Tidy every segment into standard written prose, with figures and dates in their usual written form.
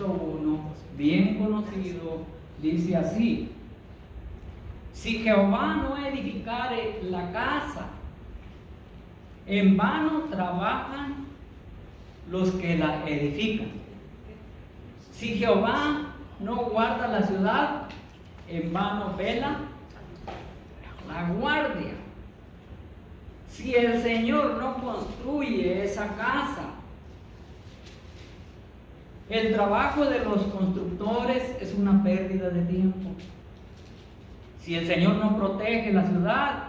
verso 1, bien conocido, dice así: si Jehová no edificare la casa, en vano trabajan los que la edifican. Si Jehová no guarda la ciudad, en vano vela la guardia. Si el Señor no construye esa casa, el trabajo de los constructores es una pérdida de tiempo. Si el Señor no protege la ciudad,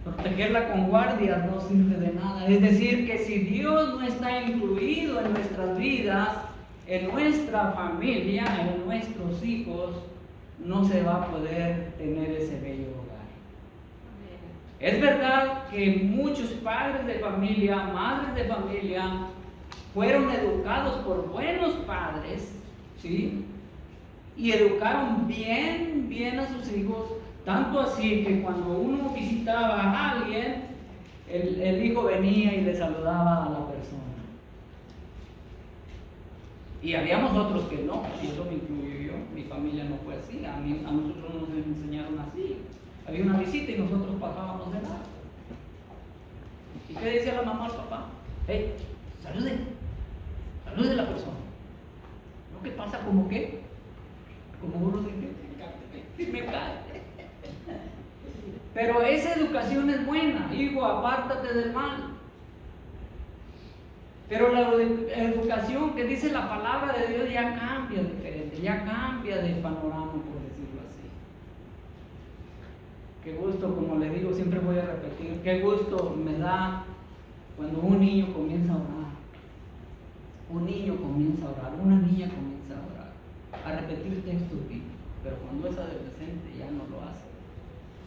protegerla con guardias no sirve de nada. Es decir, que si Dios no está incluido en nuestras vidas, en nuestra familia, en nuestros hijos, no se va a poder tener ese bello hogar. Es verdad que muchos padres de familia, madres de familia, fueron educados por buenos padres, ¿sí? Y educaron bien a sus hijos, tanto así que cuando uno visitaba a alguien, el hijo venía y le saludaba a la persona. Y habíamos otros que no, y eso me incluyo yo, mi familia no fue así, a nosotros nos enseñaron así. Había una visita y nosotros pasábamos de lado. ¿Y qué decía la mamá al papá? Hey, salude a la persona. ¿No que pasa como qué? Como uno dice, me cae. Pero esa educación es buena, hijo, apártate del mal. Pero la educación que dice la palabra de Dios ya cambia diferente, ya cambia de panorama, por decirlo así. Qué gusto, como le digo, siempre voy a repetir, qué gusto me da cuando un niño comienza a orar. Un niño comienza a orar, una niña comienza a orar, a repetir textos bíblicos, pero cuando es adolescente ya no lo hace.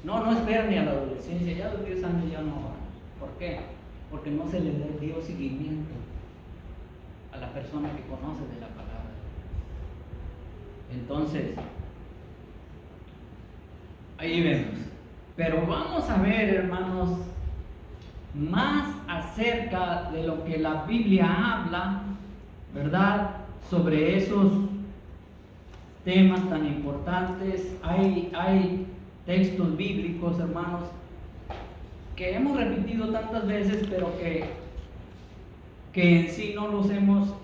No espera ni a la adolescencia, ya a los 10 años ya no ora. ¿Por qué? Porque no se le dio seguimiento a la persona que conoce de la palabra. Entonces, ahí vemos. Pero vamos a ver, hermanos, más acerca de lo que la Biblia habla, ¿verdad? Sobre esos temas tan importantes. Hay textos bíblicos, hermanos, que hemos repetido tantas veces, pero que en sí no los hemos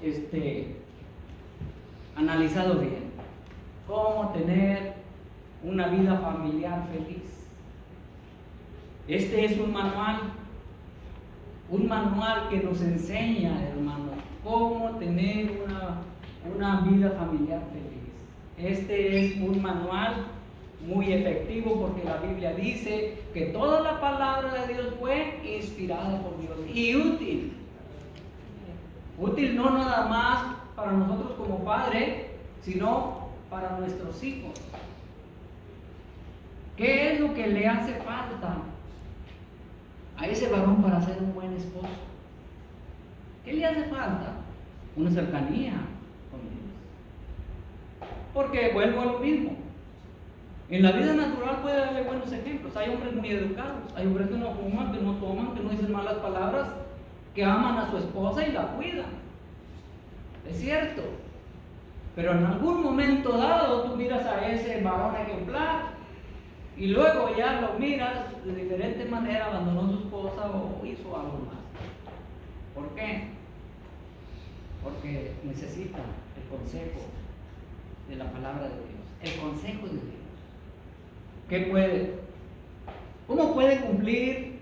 analizado bien. Cómo tener una vida familiar feliz. Este es un manual que nos enseña, hermanos, cómo tener una vida familiar feliz. Este es un manual muy efectivo porque la Biblia dice que toda la palabra de Dios fue inspirada por Dios y útil. Útil no nada más para nosotros como padres, sino para nuestros hijos. ¿Qué es lo que le hace falta a ese varón para ser un buen esposo? ¿Qué le hace falta? Una cercanía con Dios. Porque vuelvo a lo mismo. En la vida natural puede darle buenos ejemplos. Hay hombres muy educados, hay hombres que no fuman, que no toman, que no dicen malas palabras, que aman a su esposa y la cuidan. Es cierto. Pero en algún momento dado tú miras a ese varón ejemplar y luego ya lo miras de diferente manera, abandonó a su esposa o hizo algo más. ¿Por qué? Porque necesita el consejo de la palabra de Dios, el consejo de Dios. ¿Cómo puede cumplir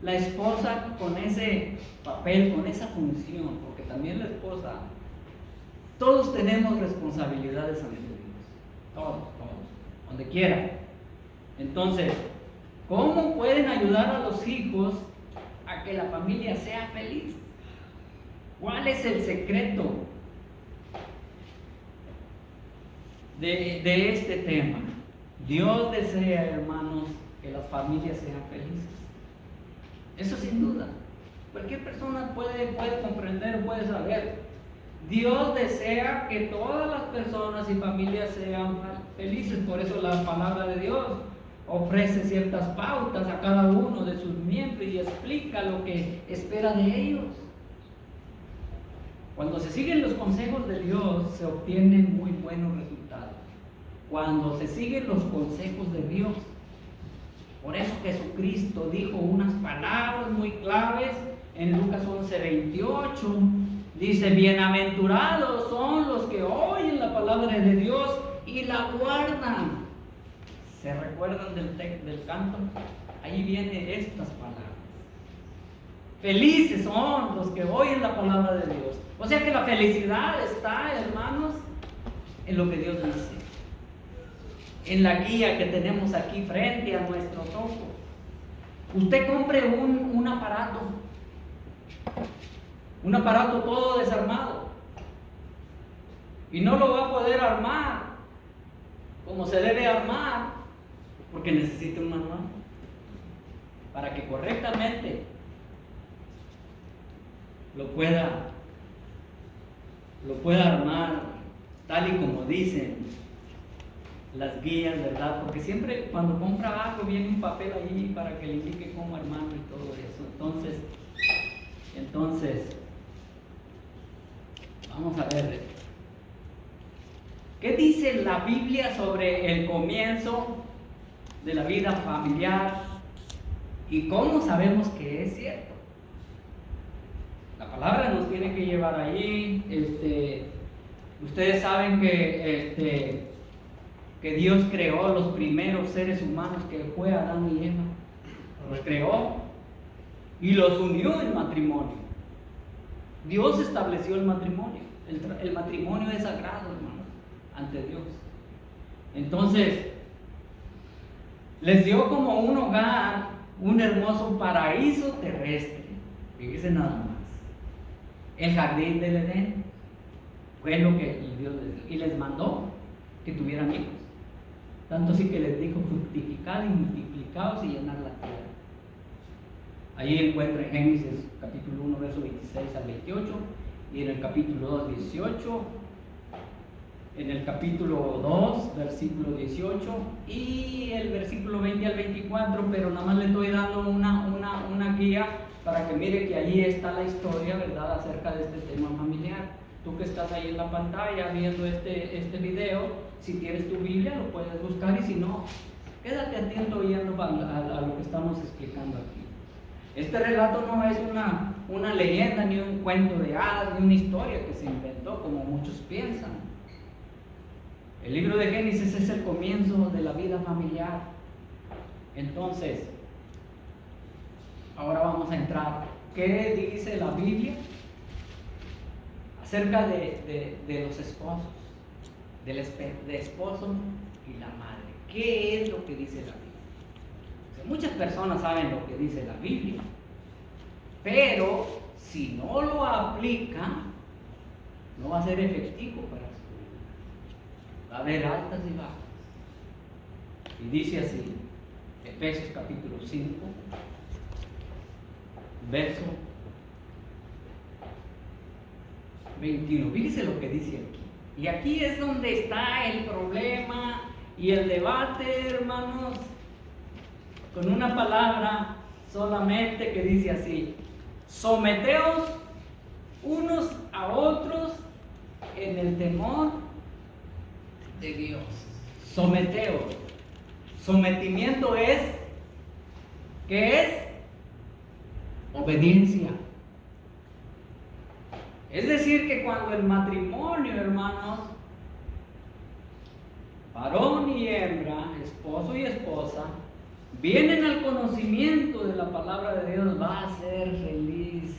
la esposa con ese papel, con esa función? Porque también la esposa, todos tenemos responsabilidades ante Dios, todos, donde quiera. Entonces, ¿cómo pueden ayudar a los hijos a que la familia sea feliz? ¿Cuál es el secreto de este tema? Dios desea, hermanos, que las familias sean felices. Eso sin duda. Cualquier persona puede comprender, puede saber. Dios desea que todas las personas y familias sean felices. Por eso la palabra de Dios ofrece ciertas pautas a cada uno de sus miembros y explica lo que espera de ellos. Cuando se siguen los consejos de Dios, se obtienen muy buenos resultados. Cuando se siguen los consejos de Dios. Por eso Jesucristo dijo unas palabras muy claves en Lucas 11:28. Dice: bienaventurados son los que oyen la palabra de Dios y la guardan. ¿Se recuerdan del canto? Ahí vienen estas palabras. Felices son los que oyen la palabra de Dios. O sea que la felicidad está, hermanos, en lo que Dios dice, en la guía que tenemos aquí frente a nuestros ojos. Usted compre un aparato todo desarmado, y no lo va a poder armar como se debe armar, porque necesita un manual para que correctamente lo pueda armar tal y como dicen las guías, ¿verdad? Porque siempre cuando compra algo viene un papel ahí para que le indique cómo armarlo y todo eso. Entonces, vamos a ver, ¿qué dice la Biblia sobre el comienzo de la vida familiar y cómo sabemos que es cierto? La palabra nos tiene que llevar allí. Ustedes saben que Dios creó los primeros seres humanos, que fue Adán y Eva. Los creó y los unió en matrimonio. Dios estableció el matrimonio. El matrimonio es sagrado, hermanos, ante Dios. Entonces, les dio como un hogar, un hermoso paraíso terrestre. Fíjense nada más. El jardín del Edén fue lo que Dios les dio, y les mandó que tuvieran hijos. Tanto así que les dijo: fructificad y multiplicaos y llenad la tierra. Ahí encuentra en Génesis capítulo 1, verso 26 al 28, y en el capítulo 2, 18, en el capítulo 2, versículo 18, y el versículo 20 al 24, pero nada más le estoy dando una guía para que mire que allí está la historia, ¿verdad?, acerca de este tema familiar. Tú que estás ahí en la pantalla viendo este video, si tienes tu Biblia lo puedes buscar, y si no, quédate atento oyendo a lo que estamos explicando aquí. Este relato no es una leyenda, ni un cuento de hadas, ni una historia que se inventó como muchos piensan. El libro de Génesis es el comienzo de la vida familiar. Entonces, ahora vamos a entrar. ¿Qué dice la Biblia acerca de los esposos, del esposo y la madre? ¿Qué es lo que dice la Biblia? O sea, muchas personas saben lo que dice la Biblia, pero si no lo aplica, no va a ser efectivo para su vida. Va a haber altas y bajas. Y dice así, Efesios capítulo 5, verso 21. Fíjese lo que dice aquí. Y aquí es donde está el problema y el debate, hermanos, con una palabra solamente que dice así: someteos unos a otros en el temor de Dios. Someteos. Sometimiento es, ¿qué es? Obediencia. Es decir, que cuando el matrimonio, hermanos, varón y hembra, esposo y esposa, vienen al conocimiento de la palabra de Dios, va a ser felices.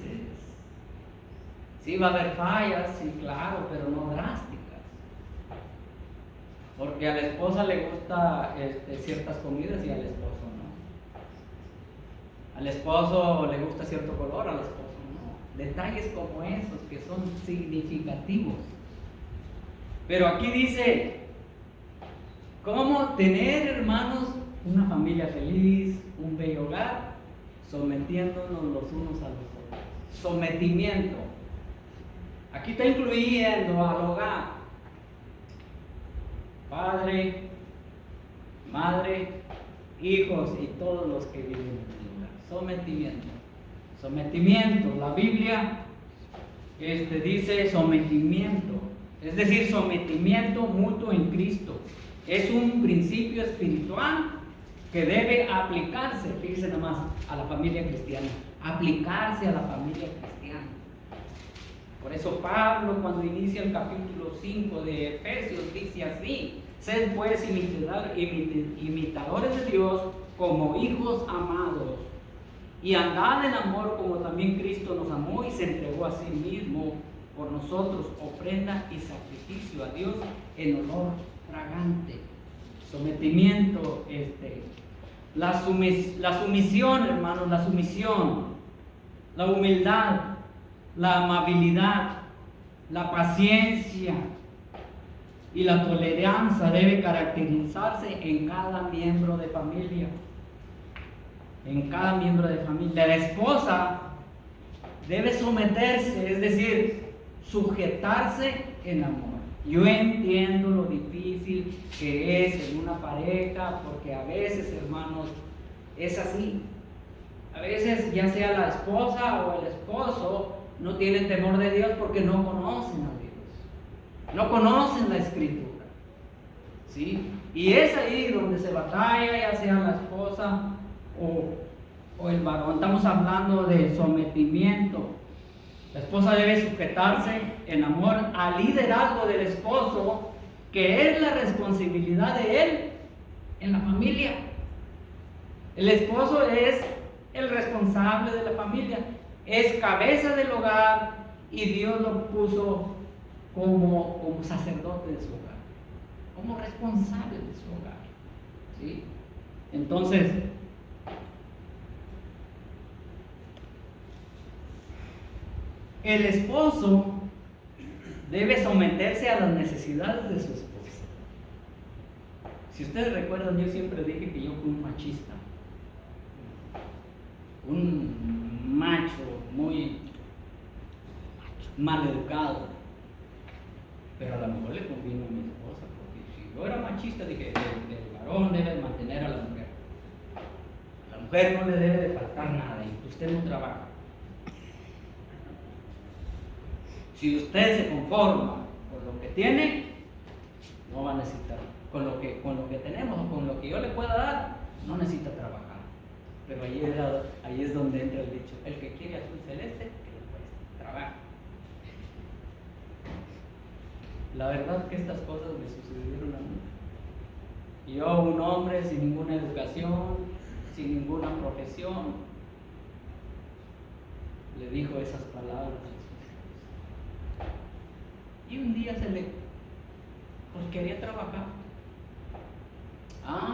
Sí, va a haber fallas, sí, claro, pero no drásticas. Porque a la esposa le gusta ciertas comidas y al esposo no. Al esposo le gusta cierto color, al esposo no. Detalles como esos que son significativos. Pero aquí dice: ¿cómo tener, hermanos, una familia feliz, un bello hogar, sometiéndonos los unos a los otros? Sometimiento. Aquí está incluyendo al hogar. Padre, madre, hijos y todos los que viven en el hogar. Sometimiento. Sometimiento. La Biblia dice sometimiento, es decir, sometimiento mutuo en Cristo. Es un principio espiritual que debe aplicarse, fíjense nada más, a la familia cristiana, aplicarse a la familia cristiana. Por eso Pablo, cuando inicia el capítulo 5 de Efesios, dice así: sed pues imitadores de Dios como hijos amados, y andad en amor como también Cristo nos amó y se entregó a sí mismo por nosotros, ofrenda y sacrificio a Dios en olor fragante. Sometimiento, la sumisión, hermanos, la sumisión, la humildad, la amabilidad, la paciencia y la tolerancia debe caracterizarse en cada miembro de familia. En cada miembro de familia. La esposa debe someterse, es decir, sujetarse en amor. Yo entiendo lo difícil que es en una pareja, porque a veces, hermanos, es así. A veces, ya sea la esposa o el esposo, no tienen temor de Dios porque no conocen a Dios, no conocen la Escritura, ¿sí? Y es ahí donde se batalla, ya sea la esposa o el varón. Estamos hablando de sometimiento. La esposa debe sujetarse en amor al liderazgo del esposo, que es la responsabilidad de él en la familia. El esposo es el responsable de la familia, es cabeza del hogar y Dios lo puso como sacerdote de su hogar, como responsable de su hogar, ¿sí? Entonces, el esposo debe someterse a las necesidades de su esposa. Si ustedes recuerdan, yo siempre dije que yo fui un machista, un macho muy mal educado, pero a lo mejor le convino a mi esposa, porque si yo era machista, dije, el varón debe mantener a la mujer. A la mujer no le debe de faltar nada y usted no trabaja. Si usted se conforma con lo que tiene, no va a necesitar. Con lo que tenemos o con lo que yo le pueda dar, no necesita trabajar. Pero ahí es donde entra el dicho: el que quiere azul celeste, que le cueste, trabaja. La verdad es que estas cosas me sucedieron a mí. Yo, un hombre sin ninguna educación, sin ninguna profesión, le dijo esas palabras. Y un día pues quería trabajar.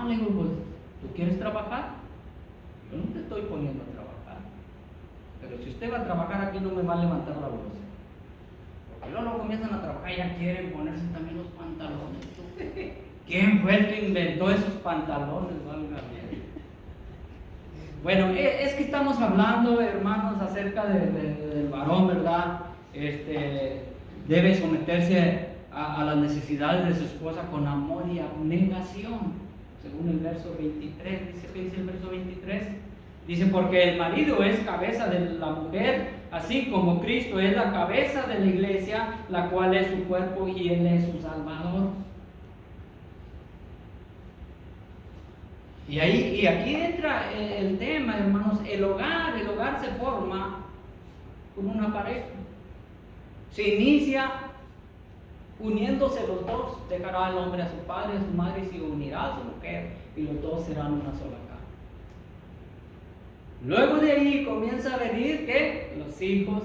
Le digo, pues, ¿tú quieres trabajar? Yo no te estoy poniendo a trabajar. Pero si usted va a trabajar aquí, no me va a levantar la voz. Porque luego comienzan a trabajar y ya quieren ponerse también los pantalones. ¿Quién fue el que inventó esos pantalones? Válgame. Bueno, es que estamos hablando, hermanos, acerca del varón, ¿verdad? Debe someterse a las necesidades de su esposa con amor y abnegación, según el verso 23. ¿Qué dice el verso 23? Dice: porque el marido es cabeza de la mujer, así como Cristo es la cabeza de la iglesia, la cual es su cuerpo y Él es su Salvador. Y aquí entra el tema, hermanos. El hogar se forma como una pareja. Se inicia uniéndose los dos. Dejará al hombre a su padre, a su madre, y se unirá a su mujer, y los dos serán una sola carne. Luego de ahí comienza a venir ¿qué? Los hijos,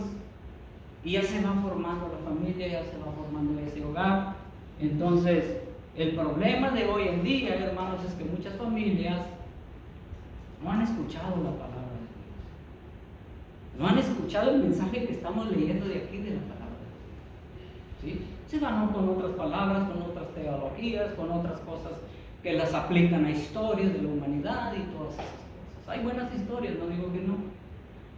y ya se va formando la familia, ya se va formando ese hogar. Entonces, el problema de hoy en día, hermanos, es que muchas familias no han escuchado la palabra de Dios, no han escuchado el mensaje que estamos leyendo de aquí de la palabra de Dios, ¿sí? Se van con otras palabras, con otras teologías, con otras cosas que las aplican a historias de la humanidad y todas esas cosas. Hay buenas historias, no digo que no,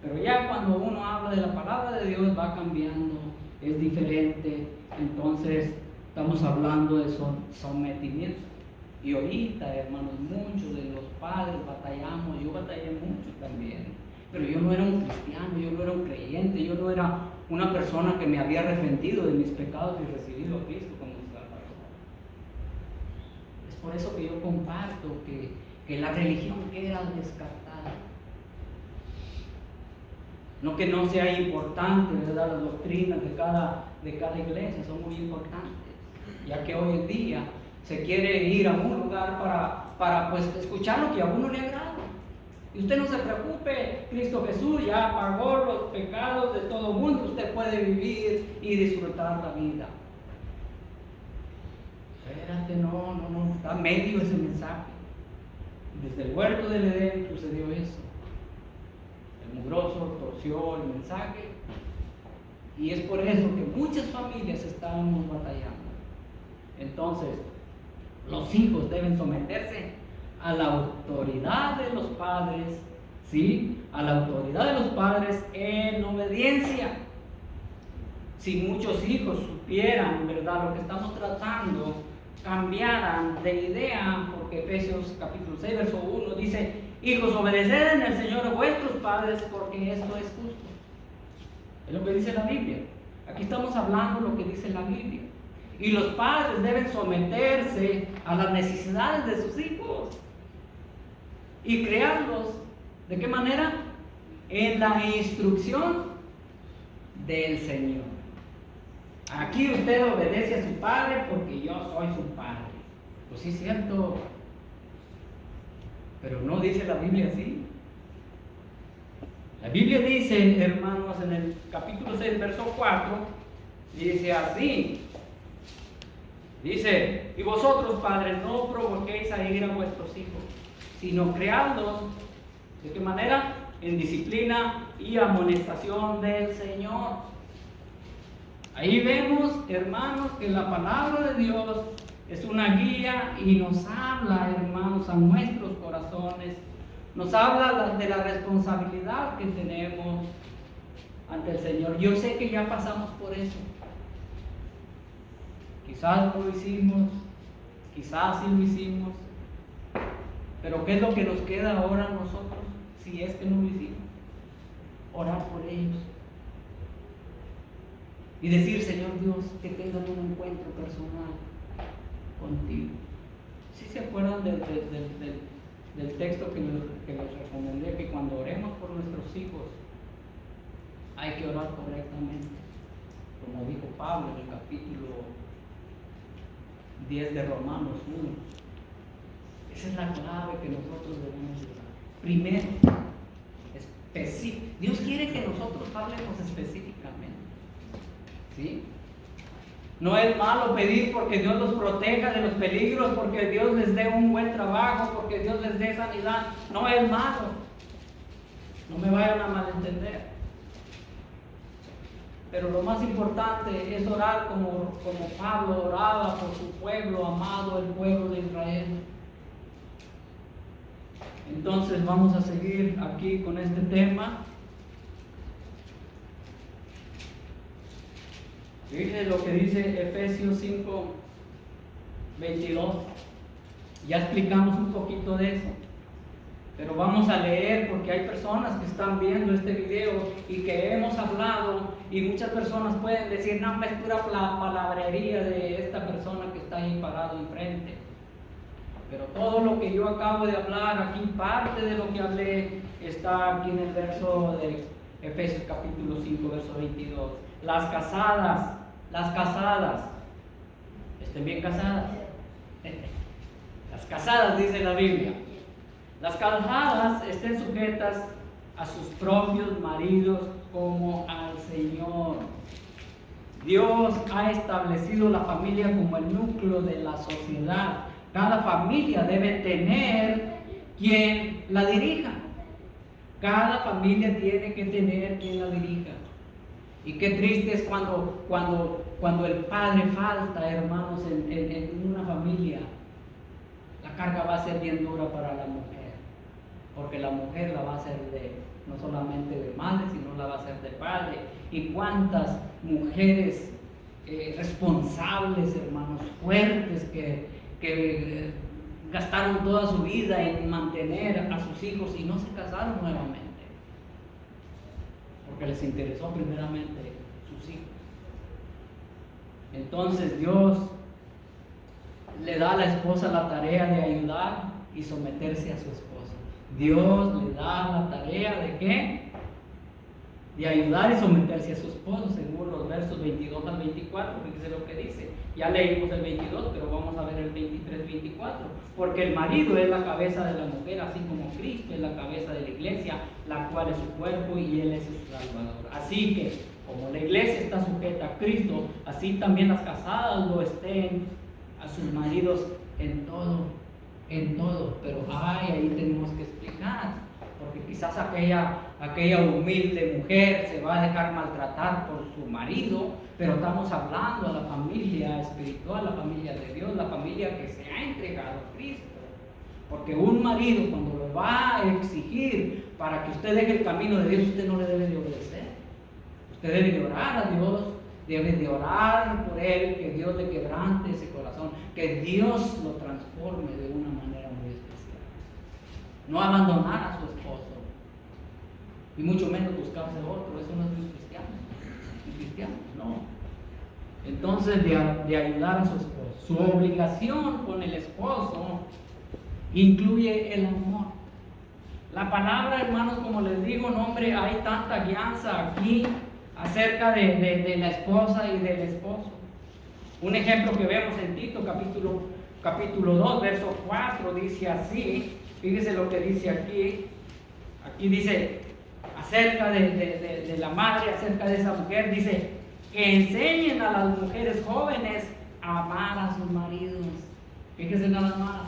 pero ya cuando uno habla de la palabra de Dios va cambiando, es diferente. Entonces estamos hablando de sometimiento. Y ahorita, hermanos, muchos de los padres batallamos. Yo batallé mucho también, pero yo no era un cristiano, yo no era un creyente, yo no era una persona que me había arrepentido de mis pecados y recibido a Cristo como Salvador. Es por eso que yo comparto que la religión queda descartada. No que no sea importante, ¿verdad? Las doctrinas de cada iglesia son muy importantes, ya que hoy en día se quiere ir a un lugar para pues, escuchar lo que a uno le agrada. Y usted no se preocupe, Cristo Jesús ya pagó los pecados de todo el mundo, usted puede vivir y disfrutar la vida. Espérate, no, está medio ese mensaje. Desde el huerto del Edén sucedió eso. El mugroso torció el mensaje y es por eso que muchas familias estamos batallando. Entonces, los hijos deben someterse a la autoridad de los padres, ¿sí? A la autoridad de los padres en obediencia. Si muchos hijos supieran, ¿verdad?, lo que estamos tratando, cambiaran de idea, porque Efesios capítulo 6, verso 1 dice: hijos, obedeced en el Señor a vuestros padres, porque esto es justo. Es lo que dice la Biblia. Aquí estamos hablando lo que dice la Biblia. Y los padres deben someterse a las necesidades de sus hijos y crearlos. ¿De qué manera? En la instrucción del Señor. Aquí usted obedece a su padre porque yo soy su padre. Pues sí, es cierto. Pero no dice la Biblia así. La Biblia dice, hermanos, en el capítulo 6, verso 4, dice así. Dice: y vosotros, padres, no provoquéis a ir a vuestros hijos, sino criadlos. ¿De qué manera? En disciplina y amonestación del Señor. Ahí vemos, hermanos, que la palabra de Dios es una guía y nos habla, hermanos, a nuestros corazones. Nos habla de la responsabilidad que tenemos ante el Señor. Yo sé que ya pasamos por eso. Quizás no lo hicimos, quizás sí lo hicimos, pero ¿qué es lo que nos queda ahora a nosotros si es que no lo hicimos? Orar por ellos y decir: Señor Dios, que tengan un encuentro personal contigo. ¿Sí se acuerdan del texto que les recomendé? Que cuando oremos por nuestros hijos hay que orar correctamente, como dijo Pablo en el capítulo 10 de Romanos 1. Esa es la clave que nosotros debemos dar. Primero, Dios quiere que nosotros hablemos específicamente, ¿sí? No es malo pedir porque Dios los proteja de los peligros, porque Dios les dé un buen trabajo, porque Dios les dé sanidad. No es malo. No me vayan a malentender. Pero lo más importante es orar como Pablo oraba por su pueblo amado, el pueblo de Israel. Entonces vamos a seguir aquí con este tema. Fíjense lo que dice Efesios 5, 22. Ya explicamos un poquito de eso, pero vamos a leer porque hay personas que están viendo este video y que hemos hablado, y muchas personas pueden decir: no, es pura palabrería de esta persona que está ahí parado enfrente. Pero todo lo que yo acabo de hablar aquí, parte de lo que hablé, está aquí en el verso de Efesios capítulo 5, verso 22. Las casadas, estén bien casadas. Las casadas, dice la Biblia. Las casadas estén sujetas a sus propios maridos como al Señor. Dios ha establecido la familia como el núcleo de la sociedad. Cada familia debe tener quien la dirija. Cada familia tiene que tener quien la dirija. Y qué triste es cuando el padre falta, hermanos, en una familia. La carga va a ser bien dura para la mujer, porque la mujer la va a hacer no solamente de madre, sino la va a hacer de padre. Y cuántas mujeres responsables, hermanos, fuertes, que gastaron toda su vida en mantener a sus hijos y no se casaron nuevamente, porque les interesó primeramente sus hijos. Entonces Dios le da a la esposa la tarea de ayudar y someterse a su esposo. Dios le da la tarea de ¿qué? De ayudar y someterse a su esposo, según los versos 22 al 24, fíjese lo que dice. Ya leímos el 22, pero vamos a ver el 23, 24. Porque el marido es la cabeza de la mujer, así como Cristo es la cabeza de la iglesia, la cual es su cuerpo y Él es su Salvador. Así que, como la iglesia está sujeta a Cristo, así también las casadas lo estén a sus maridos en todo, pero ahí tenemos que explicar, porque quizás aquella humilde mujer se va a dejar maltratar por su marido, pero estamos hablando a la familia espiritual, la familia de Dios, la familia que se ha entregado a Cristo. Porque un marido, cuando lo va a exigir para que usted deje el camino de Dios, usted no le debe de obedecer. Usted debe de orar a Dios, debe de orar por él, que Dios le quebrante ese corazón, que Dios lo transforme de una manera muy especial. No abandonar a su esposo, y mucho menos buscarse otro. Eso no es un cristiano. Un cristiano, no. Entonces, de ayudar a su esposo. Su obligación con el esposo incluye el amor. La palabra, hermanos, como les digo, no, hombre, hay tanta guianza aquí acerca de la esposa y del esposo. Un ejemplo que vemos en Tito, capítulo 2, verso 4, dice así. Fíjese lo que dice aquí. Aquí dice acerca de la madre, acerca de esa mujer, dice que enseñen a las mujeres jóvenes a amar a sus maridos. Fíjese nada más.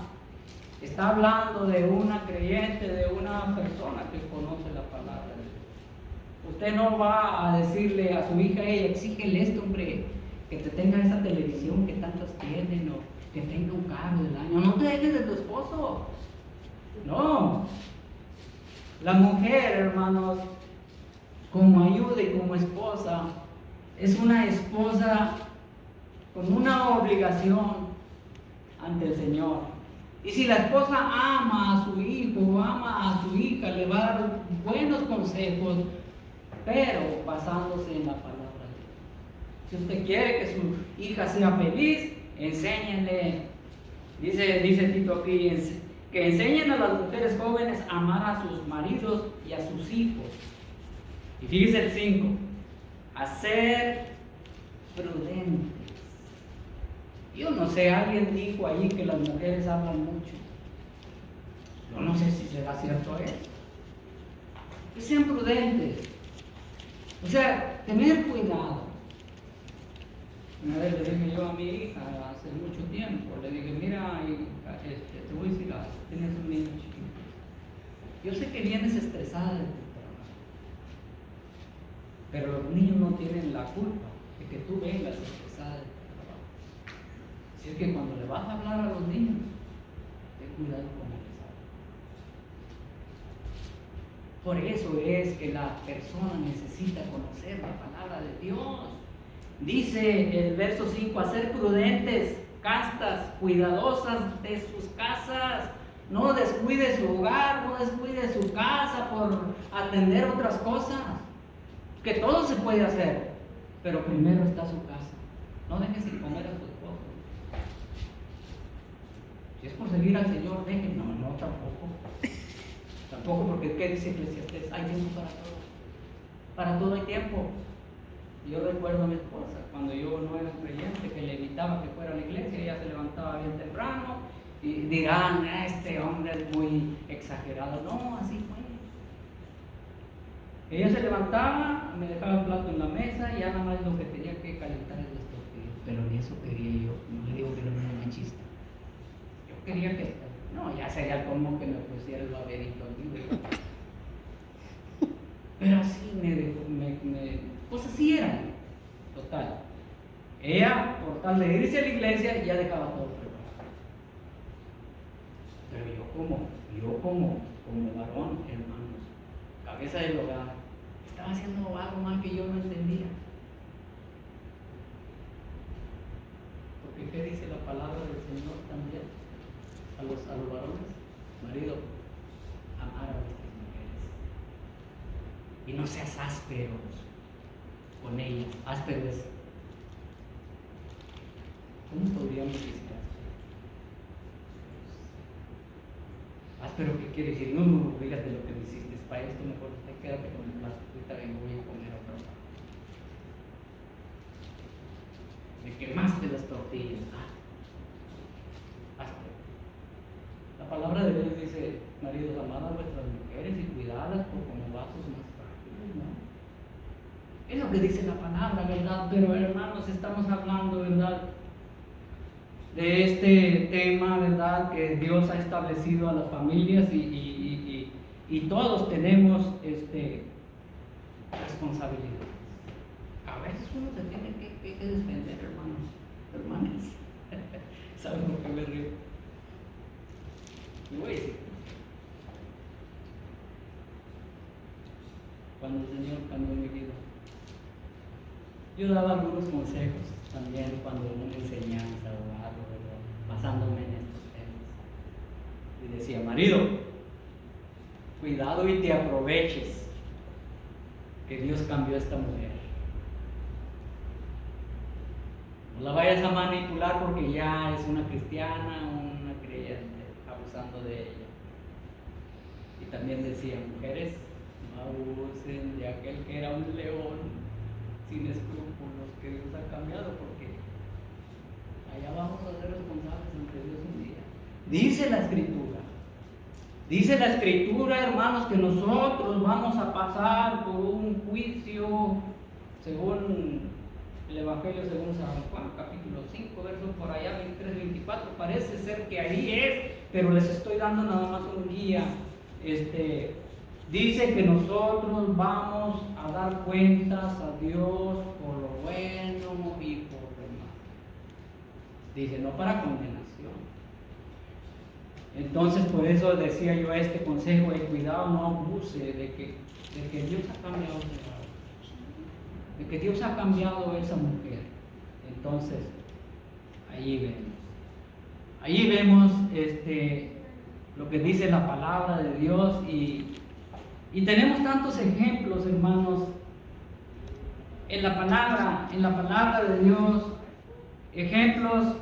Está hablando de una creyente, de una persona que conoce la palabra de Dios. Usted no va a decirle a su hija, exígele esto, hombre, que te tenga esa televisión que tantos tienen, o que tenga un carro del año. No te dejes de tu esposo. No. La mujer, hermanos, como ayuda y como esposa, es una esposa con una obligación ante el Señor. Y si la esposa ama a su hijo, ama a su hija, le va a dar buenos consejos, pero basándose en la palabra de Dios. Si usted quiere que su hija sea feliz, enséñenle. Dice Tito aquí, que enseñen a las mujeres jóvenes a amar a sus maridos y a sus hijos. Y fíjese el 5, a ser prudentes. Yo no sé, alguien dijo ahí que las mujeres hablan mucho. Yo no sé si será cierto eso. Que sean prudentes. O sea, tener cuidado. Una vez le dije yo a mi hija hace mucho tiempo, le dije, mira, te voy a decir algo, tienes un niño chiquito. Yo sé que vienes estresada de tu trabajo, pero los niños no tienen la culpa de que tú vengas estresada de tu trabajo. Así es que cuando le vas a hablar a los niños, ten cuidado con lo que hablas. Por eso es que la persona necesita conocer la palabra de Dios. Dice el verso 5, a ser prudentes, castas, cuidadosas de sus casas. No descuide su hogar, no descuide su casa por atender otras cosas. Que todo se puede hacer, pero primero está su casa. No deje sin comer a su esposo. Si es por seguir al Señor, deje. No, tampoco. Tampoco, porque ¿qué dice Eclesiastés? Hay tiempo para todo. Para todo hay tiempo. Yo recuerdo a mi esposa, cuando yo no era creyente, que le invitaba que fuera a la iglesia, ella se levantaba bien temprano y dirán, este hombre es muy exagerado. No, así fue. Ella se levantaba, me dejaba el plato en la mesa y ya nada más lo que tenía que calentar el estofado. Pero ni eso quería yo, no le digo que no era machista. Yo quería que, no, ya sería como que me pusiera el baberito aquí. Pero así me dejó, pues así era, total. Ella, por tal de irse a la iglesia, ya dejaba todo preparado. Pero yo como varón, hermanos, cabeza del hogar, estaba haciendo algo mal que yo no entendía. Porque ¿qué dice la palabra del Señor también? A los varones, marido, amar a vuestras mujeres. Y no seas ásperos con ella. Áspero es. ¿Cómo podríamos decir áspero? Áspero, ¿qué quiere decir? No, fíjate lo que me hiciste. Para esto mejor te quédate con el plato. Ahorita vengo, voy a comer otra cosa. Me quemaste las tortillas. Áspero. La palabra de Dios dice: maridos, amad a vuestras mujeres y cuidadas como vasos más frágiles, ¿no? Es lo que dice la palabra, ¿verdad? Pero hermanos, estamos hablando, ¿verdad?, de este tema, ¿verdad?, que Dios ha establecido a las familias y todos tenemos responsabilidad. A veces uno se tiene que defender, hermanos, hermanas. ¿Saben por qué me río? Le voy a decir. Cuando el Señor cambió mi vida, yo daba algunos consejos también cuando una enseñanza o algo, ¿verdad?, basándome en estos temas. Y decía: marido, cuidado y te aproveches que Dios cambió a esta mujer. No la vayas a manipular porque ya es una cristiana, una creyente, abusando de ella. Y también decía: mujeres, no abusen de aquel que era un león sin escrúpulos que Dios ha cambiado, porque allá vamos a ser responsables ante Dios un día. Dice la escritura, hermanos, que nosotros vamos a pasar por un juicio según el Evangelio según San Juan, capítulo 5, versos por allá 23, 24. Parece ser que ahí es, pero les estoy dando nada más un guía. Dice que nosotros vamos a dar cuentas a Dios por lo bueno y por lo malo. Dice, no para condenación. Entonces, por eso decía yo este consejo de cuidado, no abuse de que Dios ha cambiado de que Dios ha cambiado a esa mujer. Entonces, ahí vemos lo que dice la palabra de Dios y tenemos tantos ejemplos, hermanos, en la palabra de Dios, ejemplos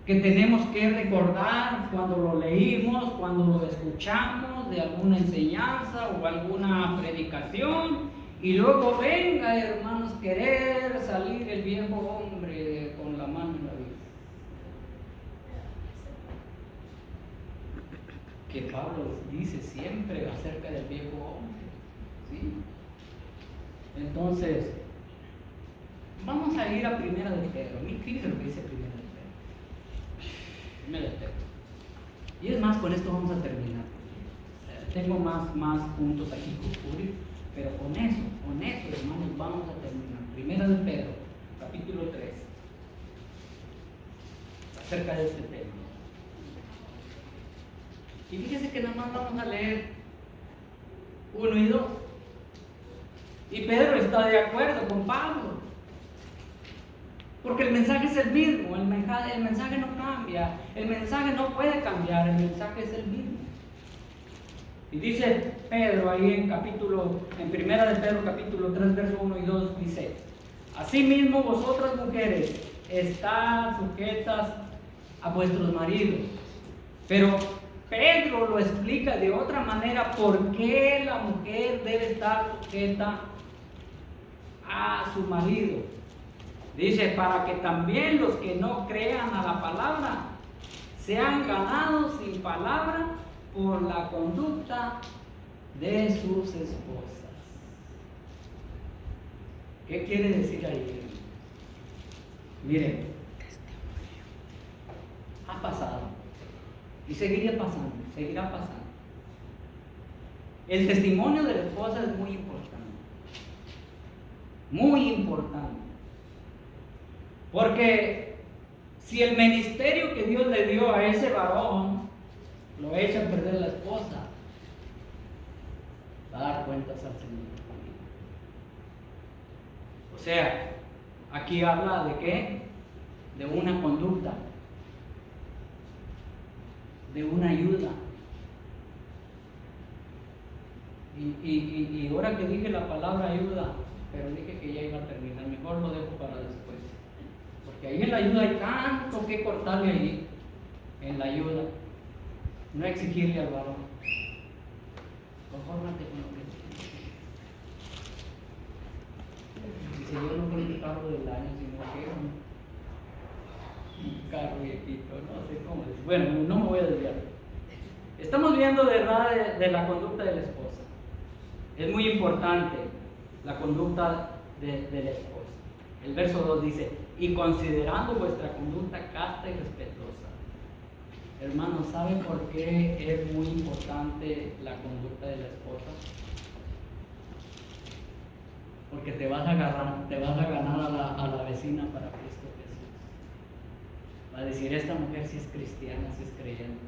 que tenemos que recordar cuando lo leímos, cuando lo escuchamos de alguna enseñanza o alguna predicación, y luego venga, hermanos, querer salir el viejo hombre con la mano en la vida. Que Pablo dice siempre acerca del viejo hombre, ¿sí? Entonces, vamos a ir a Primera de Pedro. Fíjense lo que dice Primera de Pedro. Y es más, con esto vamos a terminar. Tengo más puntos aquí que cubrir, pero con eso, hermanos, vamos a terminar. Primera de Pedro, capítulo 3, acerca de este tema. Y fíjense que nada más vamos a leer 1 y 2. Y Pedro está de acuerdo con Pablo, porque el mensaje es el mismo, el mensaje no cambia, el mensaje no puede cambiar, el mensaje es el mismo. Y dice Pedro ahí en Primera de Pedro capítulo 3, verso 1 y 2, dice: asimismo vosotras mujeres, estad sujetas a vuestros maridos. Pero Pedro lo explica de otra manera, por qué la mujer debe estar sujeta a su marido. Dice, para que también los que no crean a la palabra sean ganados sin palabra por la conducta de sus esposas. ¿Qué quiere decir ahí? Miren, ha pasado y seguirá pasando. El testimonio de la esposa es muy importante, porque si el ministerio que Dios le dio a ese varón lo echa a perder la esposa, va a dar cuentas al Señor. O sea, aquí habla de ¿qué? De una conducta, de una ayuda. Y ahora que dije la palabra ayuda, pero dije que ya iba a terminar, mejor lo dejo para después. Porque ahí en la ayuda hay tanto que cortarle ahí, en la ayuda. No exigirle al varón. Confórmate con lo que tienes. Dice, yo no quiero un carro del año, sino que un carro viejito, no sé cómo decir. Bueno, no me voy a desviar. Estamos viendo de verdad de la conducta de la esposa. Es muy importante la conducta de la esposa. El verso 2 dice, y considerando vuestra conducta casta y respetuosa. Hermanos, ¿saben por qué es muy importante la conducta de la esposa? Porque te vas a ganar a la vecina para Cristo Jesús. Va a decir, esta mujer si es cristiana, si es creyente.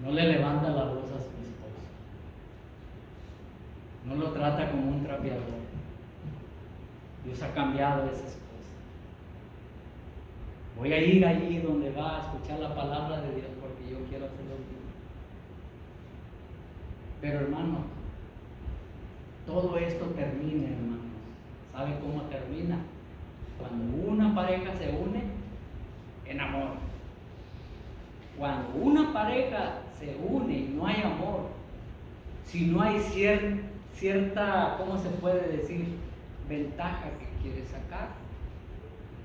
No le levanta la voz a su esposo. No lo trata como un trapeador. Dios ha cambiado a esa esposa. Voy a ir allí donde va a escuchar la palabra de Dios porque yo quiero hacerlo bien. Pero hermano, todo esto termina, hermanos. ¿Sabe cómo termina? Cuando una pareja se une en amor. Cuando una pareja se une y no hay amor, si no hay cierta, ¿cómo se puede decir? Ventaja que quiere sacar,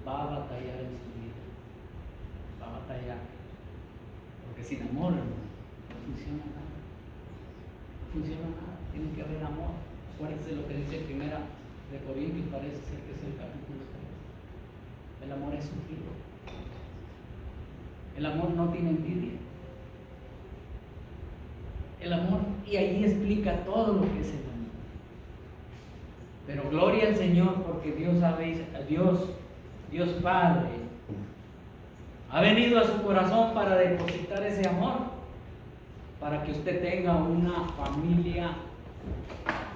va a batallar en su vida. Va a batallar. Porque sin amor, hermano, no funciona nada. No funciona nada. Tiene que haber amor. Acuérdense lo que dice Primera de Corintios, parece ser que es el capítulo 3. El amor es sufrido. El amor no tiene envidia. El amor, y ahí explica todo lo que es el amor. Pero gloria al Señor porque Dios Padre ha venido a su corazón para depositar ese amor, para que usted tenga una familia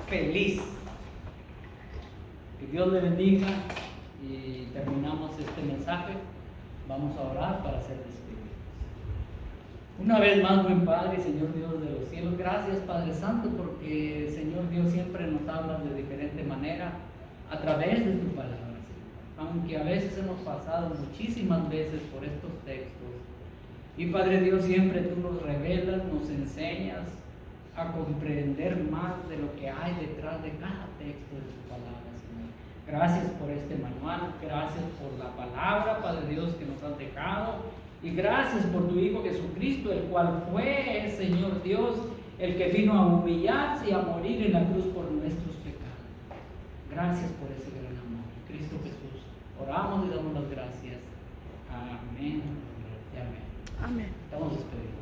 feliz. Que Dios le bendiga y terminamos este mensaje. Vamos a orar para ser despedidos. Una vez más, buen Padre, Señor Dios de los cielos, gracias Padre Santo, porque Señor Dios siempre nos habla de diferente manera a través de tu palabra, Señor. Aunque a veces hemos pasado muchísimas veces por estos textos. Y Padre Dios, siempre tú nos revelas, nos enseñas a comprender más de lo que hay detrás de cada texto de tu palabra, Señor. Gracias por este manual, gracias por la palabra, Padre Dios, que nos has dejado. Y gracias por tu Hijo Jesucristo, el cual fue, Señor Dios, el que vino a humillarse y a morir en la cruz por nuestros pecados. Gracias por ese gran amor. Cristo Jesús, oramos y damos las gracias. Amén. Y amén. Amén. Estamos despedidos.